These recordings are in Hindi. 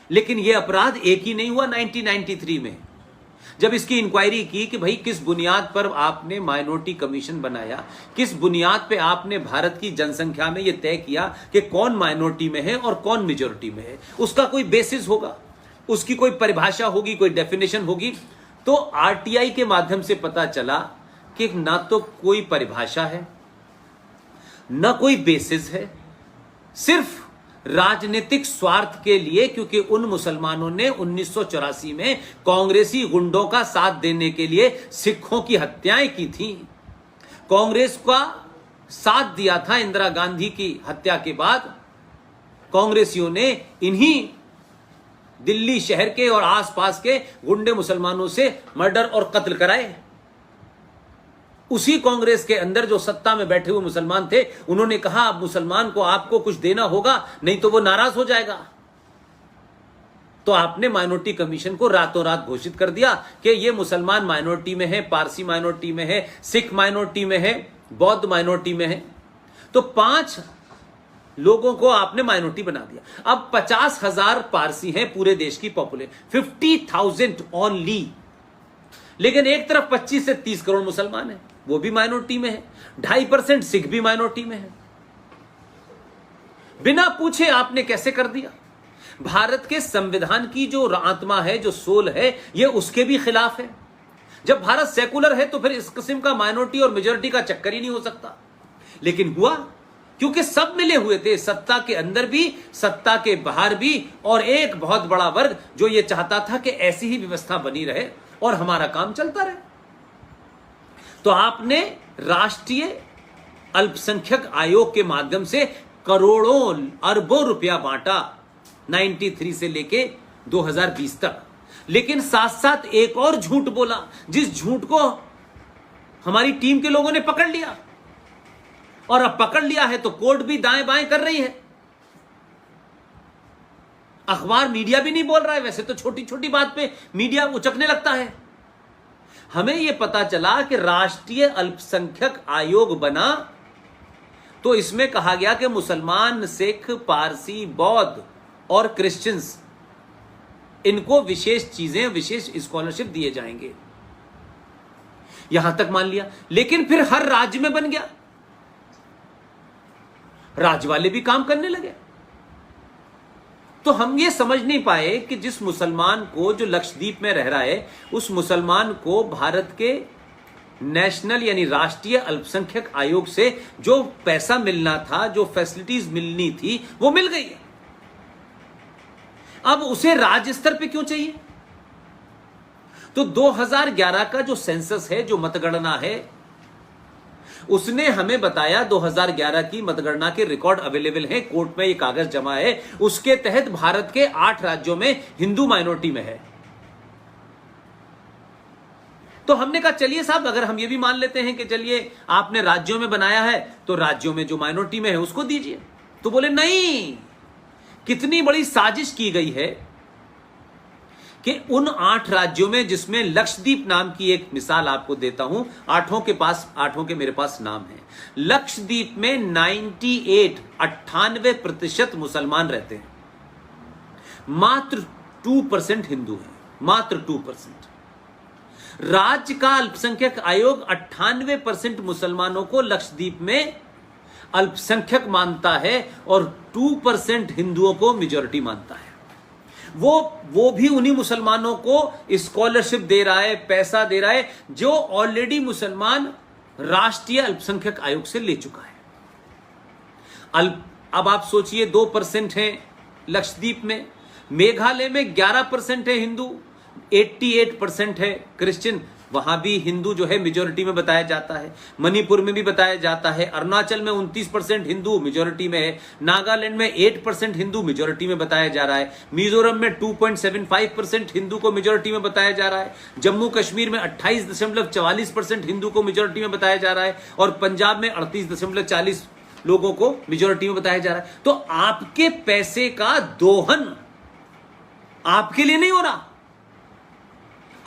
लेकिन यह अपराध एक ही नहीं हुआ 1993 में, जब इसकी इंक्वायरी की कि भाई किस बुनियाद पर आपने माइनॉरिटी कमीशन बनाया, किस बुनियाद पे आपने भारत की जनसंख्या में यह तय किया कि कौन माइनॉरिटी में है और कौन मेजॉरिटी में है। उसका कोई बेसिस होगा, उसकी कोई परिभाषा होगी, कोई डेफिनेशन होगी। तो आरटीआई के माध्यम से पता चला कि ना तो कोई परिभाषा है, ना कोई बेसिस है, सिर्फ राजनीतिक स्वार्थ के लिए, क्योंकि उन मुसलमानों ने 1984 में कांग्रेसी गुंडों का साथ देने के लिए सिखों की हत्याएं की थी। कांग्रेस का साथ दिया था इंदिरा गांधी की हत्या के बाद। कांग्रेसियों ने इन्हीं दिल्ली शहर के और आसपास के गुंडे मुसलमानों से मर्डर और कत्ल कराए। उसी कांग्रेस के अंदर जो सत्ता में बैठे हुए मुसलमान थे, उन्होंने कहा अब मुसलमान को आपको कुछ देना होगा, नहीं तो वो नाराज हो जाएगा। तो आपने माइनॉरिटी कमीशन को रातों रात घोषित कर दिया कि ये मुसलमान माइनॉरिटी में है, पारसी माइनॉरिटी में है, सिख माइनॉरिटी में है, बौद्ध माइनॉरिटी में है। तो 5 लोगों को आपने माइनॉरिटी बना दिया। अब 50,000 पारसी हैं पूरे देश की पॉपुलेशन, 50,000 ओनली। लेकिन एक तरफ 25 से 30 करोड़ मुसलमान हैं, वो भी माइनॉरिटी में है। 2.5% सिख भी माइनॉरिटी में है। बिना पूछे आपने कैसे कर दिया? भारत के संविधान की जो आत्मा है, जो सोल है, ये उसके भी खिलाफ है। जब भारत सेकुलर है तो फिर इस किस्म का माइनॉरिटी और मेजॉरिटी का चक्कर ही नहीं हो सकता। लेकिन हुआ, क्योंकि सब मिले हुए थे, सत्ता के अंदर भी, सत्ता के बाहर भी, और एक बहुत बड़ा वर्ग जो ये चाहता था कि ऐसी ही व्यवस्था बनी रहे और हमारा काम चलता रहे। तो आपने राष्ट्रीय अल्पसंख्यक आयोग के माध्यम से करोड़ों अरबों रुपया बांटा 93 से लेके 2020 तक। लेकिन साथ साथ एक और झूठ बोला, जिस झूठ को हमारी टीम के लोगों ने पकड़ लिया, और अब पकड़ लिया है तो कोर्ट भी दाएं बाएं कर रही है, अखबार मीडिया भी नहीं बोल रहा है। वैसे तो छोटी छोटी बात पे मीडिया उचकने लगता है। हमें यह पता चला कि राष्ट्रीय अल्पसंख्यक आयोग बना तो इसमें कहा गया कि मुसलमान, सिख, पारसी, बौद्ध और क्रिश्चियंस, इनको विशेष चीजें, विशेष स्कॉलरशिप दिए जाएंगे। यहां तक मान लिया। लेकिन फिर हर राज्य में बन गया, राज्य वाले भी काम करने लगे। तो हम ये समझ नहीं पाए कि जिस मुसलमान को, जो लक्षद्वीप में रह रहा है, उस मुसलमान को भारत के नेशनल यानी राष्ट्रीय अल्पसंख्यक आयोग से जो पैसा मिलना था, जो फैसिलिटीज मिलनी थी, वो मिल गई है। अब उसे राज्य स्तर पे क्यों चाहिए? तो 2011 का जो सेंसस है, जो मतगणना है, उसने हमें बताया, 2011 की मतगणना के रिकॉर्ड अवेलेबल हैं, कोर्ट में ये कागज जमा है। उसके तहत भारत के 8 राज्यों में हिंदू माइनॉरिटी में है। तो हमने कहा चलिए साहब, अगर हम ये भी मान लेते हैं कि चलिए आपने राज्यों में बनाया है, तो राज्यों में जो माइनॉरिटी में है उसको दीजिए। तो बोले नहीं, कितनी बड़ी साजिश की गई है कि उन 8 राज्यों में, जिसमें लक्षद्वीप नाम की एक मिसाल आपको देता हूं, 8 के मेरे पास नाम है। लक्षद्वीप में 98% मुसलमान रहते हैं, मात्र 2% हिंदू हैं, मात्र 2%। राज्य का अल्पसंख्यक आयोग 98% मुसलमानों को लक्षद्वीप में अल्पसंख्यक मानता है और 2% हिंदुओं को मेजॉरिटी मानता है। वो भी उन्हीं मुसलमानों को स्कॉलरशिप दे रहा है, पैसा दे रहा है, जो ऑलरेडी मुसलमान राष्ट्रीय अल्पसंख्यक आयोग से ले चुका है। अब आप सोचिए, 2% है लक्षद्वीप में, मेघालय में 11% है हिंदू, 88% है क्रिश्चियन, वहां भी हिंदू जो है मेजॉरिटी में बताया जाता है। मणिपुर में भी बताया जाता है, अरुणाचल में 29% हिंदू मेजॉरिटी में है, नागालैंड में 8% हिंदू मेजॉरिटी में बताया जा रहा है, मिजोरम में 2.75% हिंदू को मेजॉरिटी में बताया जा रहा है, जम्मू कश्मीर में 28.44% हिंदू को मेजॉरिटी में बताया जा रहा है, और पंजाब में 38.40 लोगों को मेजॉरिटी में बताया जा रहा है। तो आपके पैसे का दोहन आपके लिए नहीं हो रहा।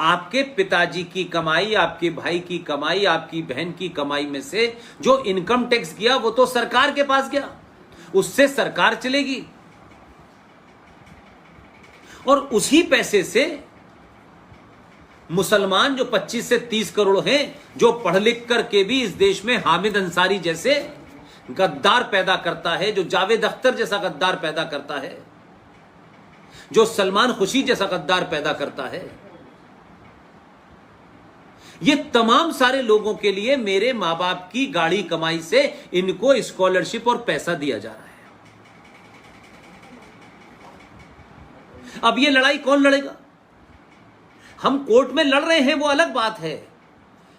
आपके पिताजी की कमाई, आपके भाई की कमाई, आपकी बहन की कमाई में से जो इनकम टैक्स गया, वो तो सरकार के पास गया, उससे सरकार चलेगी। और उसी पैसे से मुसलमान जो 25 से 30 करोड़ हैं, जो पढ़ लिख करके भी इस देश में हामिद अंसारी जैसे गद्दार पैदा करता है, जो जावेद अख्तर जैसा गद्दार पैदा करता है, जो सलमान खुशी जैसा गद्दार पैदा करता है, ये तमाम सारे लोगों के लिए मेरे मां बाप की गाड़ी कमाई से इनको स्कॉलरशिप और पैसा दिया जा रहा है। अब ये लड़ाई कौन लड़ेगा? हम कोर्ट में लड़ रहे हैं वो अलग बात है,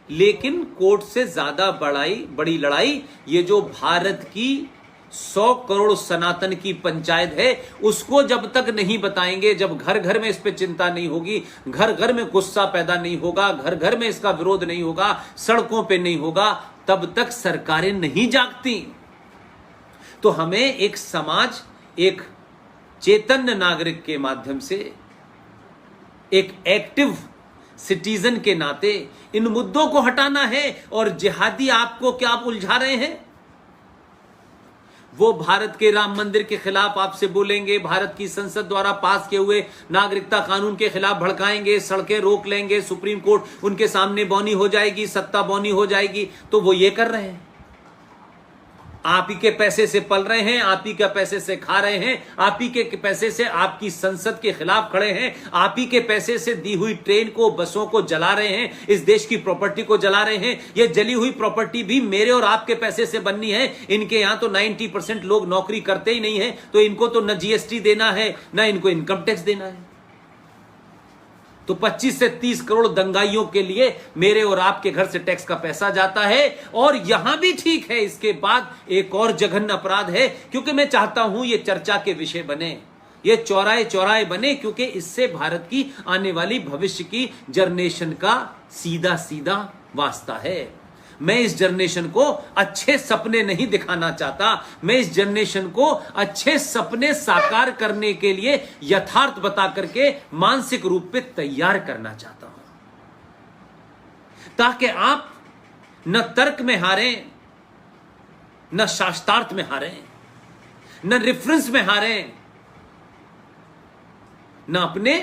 लेकिन कोर्ट से ज्यादा बड़ी लड़ाई ये जो भारत की 100 करोड़ सनातन की पंचायत है, उसको जब तक नहीं बताएंगे, जब घर घर में इस पे चिंता नहीं होगी, घर घर में गुस्सा पैदा नहीं होगा, घर घर में इसका विरोध नहीं होगा, सड़कों पे नहीं होगा, तब तक सरकारें नहीं जागती। तो हमें एक समाज, एक चेतन्य नागरिक के माध्यम से, एक एक्टिव सिटीजन के नाते इन मुद्दों को हटाना है। और जिहादी आपको क्या आप उलझा रहे हैं? वो भारत के राम मंदिर के खिलाफ आपसे बोलेंगे, भारत की संसद द्वारा पास किए हुए नागरिकता कानून के खिलाफ भड़काएंगे, सड़कें रोक लेंगे, सुप्रीम कोर्ट उनके सामने बौनी हो जाएगी, सत्ता बौनी हो जाएगी। तो वो ये कर रहे हैं, आप ही के पैसे से पल रहे हैं, आप ही के पैसे से खा रहे हैं, आप ही के पैसे से आपकी संसद के खिलाफ खड़े हैं, आप ही के पैसे से दी हुई ट्रेन को, बसों को जला रहे हैं, इस देश की प्रॉपर्टी को जला रहे हैं। ये जली हुई प्रॉपर्टी भी मेरे और आपके पैसे से बननी है। इनके यहां तो 90% लोग नौकरी करते ही नहीं है, तो इनको तो न जीएसटी देना है, न इनको इनकम टैक्स देना है। तो 25 से 30 करोड़ दंगाइयों के लिए मेरे और आपके घर से टैक्स का पैसा जाता है। और यहां भी ठीक है, इसके बाद एक और जघन्य अपराध है, क्योंकि मैं चाहता हूं ये चर्चा के विषय बने, ये चौराहे चौराहे बने, क्योंकि इससे भारत की आने वाली भविष्य की जनरेशन का सीधा सीधा वास्ता है। मैं इस जनरेशन को अच्छे सपने नहीं दिखाना चाहता, मैं इस जनरेशन को अच्छे सपने साकार करने के लिए यथार्थ बता करके मानसिक रूप पे तैयार करना चाहता हूं, ताकि आप न तर्क में हारें, न शास्त्रार्थ में हारें, न रेफरेंस में हारें, न अपने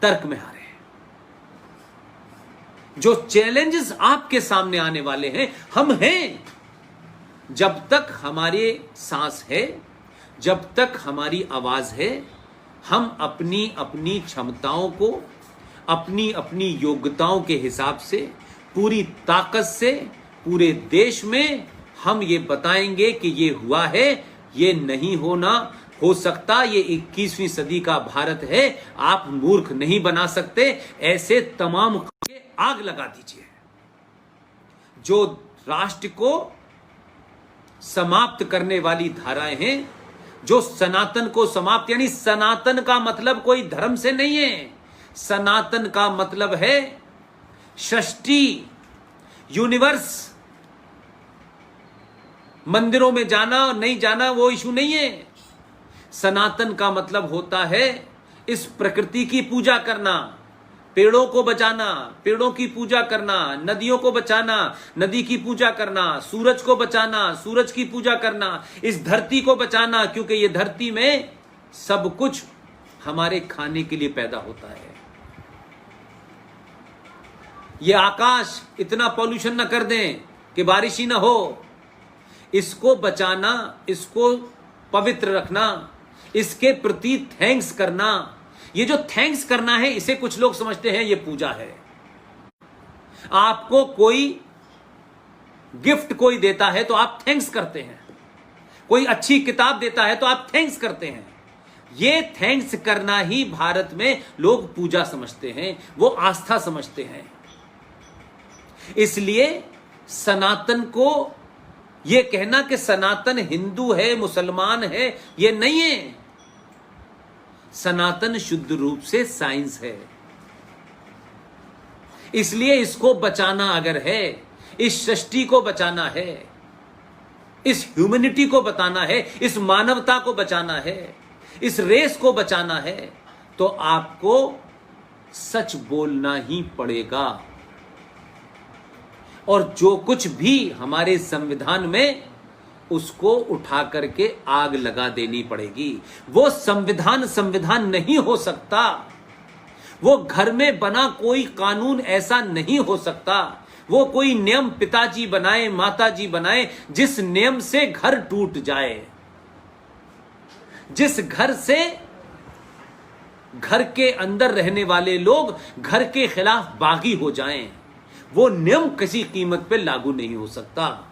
तर्क में हारें। जो चैलेंजेस आपके सामने आने वाले हैं, हम हैं। जब तक हमारे सांस है, जब तक हमारी आवाज है, हम अपनी अपनी क्षमताओं को, अपनी अपनी योग्यताओं के हिसाब से, पूरी ताकत से पूरे देश में हम ये बताएंगे कि ये हुआ है, ये नहीं होना हो सकता, ये 21वीं सदी का भारत है, आप मूर्ख नहीं बना सकते। ऐसे तमाम आग लगा दीजिए जो राष्ट्र को समाप्त करने वाली धाराएं हैं, जो सनातन को समाप्त, यानी सनातन का मतलब कोई धर्म से नहीं है, सनातन का मतलब है सृष्टि, यूनिवर्स। मंदिरों में जाना और नहीं जाना वो इशू नहीं है। सनातन का मतलब होता है इस प्रकृति की पूजा करना, पेड़ों को बचाना, पेड़ों की पूजा करना, नदियों को बचाना, नदी की पूजा करना, सूरज को बचाना, सूरज की पूजा करना, इस धरती को बचाना, क्योंकि ये धरती में सब कुछ हमारे खाने के लिए पैदा होता है। ये आकाश इतना पॉल्यूशन न कर दें कि बारिश ही ना हो, इसको बचाना, इसको पवित्र रखना, इसके प्रति थैंक्स करना। ये जो थैंक्स करना है, इसे कुछ लोग समझते हैं ये पूजा है। आपको कोई गिफ्ट कोई देता है तो आप थैंक्स करते हैं, कोई अच्छी किताब देता है तो आप थैंक्स करते हैं। ये थैंक्स करना ही भारत में लोग पूजा समझते हैं, वो आस्था समझते हैं। इसलिए सनातन को ये कहना कि सनातन हिंदू है, मुसलमान है, ये नहीं है। सनातन शुद्ध रूप से साइंस है। इसलिए इसको बचाना अगर है, इस सृष्टि को बचाना है, इस ह्यूमैनिटी को बताना है, इस मानवता को बचाना है, इस रेस को बचाना है, तो आपको सच बोलना ही पड़ेगा। और जो कुछ भी हमारे संविधान में उसको उठा करके आग लगा देनी पड़ेगी। वो संविधान नहीं हो सकता। वो घर में बना कोई कानून ऐसा नहीं हो सकता। वो कोई नियम पिताजी बनाए, माताजी बनाए, जिस नियम से घर टूट जाए, जिस घर से घर के अंदर रहने वाले लोग घर के खिलाफ बागी हो जाएं, वो नियम किसी कीमत पे लागू नहीं हो सकता।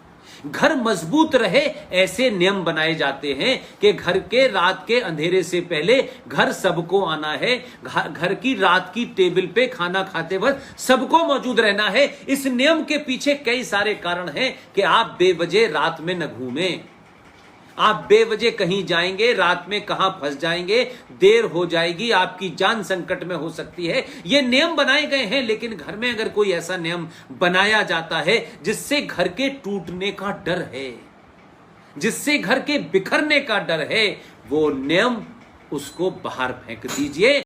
घर मजबूत रहे ऐसे नियम बनाए जाते हैं कि घर के रात के अंधेरे से पहले घर सबको आना है, घर की रात की टेबल पे खाना खाते वक्त सबको मौजूद रहना है। इस नियम के पीछे कई सारे कारण हैं कि आप बेवजह रात में न घूमें, आप बेवजह कहीं जाएंगे, रात में कहां फंस जाएंगे, देर हो जाएगी, आपकी जान संकट में हो सकती है। ये नियम बनाए गए हैं, लेकिन घर में अगर कोई ऐसा नियम बनाया जाता है जिससे घर के टूटने का डर है, जिससे घर के बिखरने का डर है, वो नियम उसको बाहर फेंक दीजिए।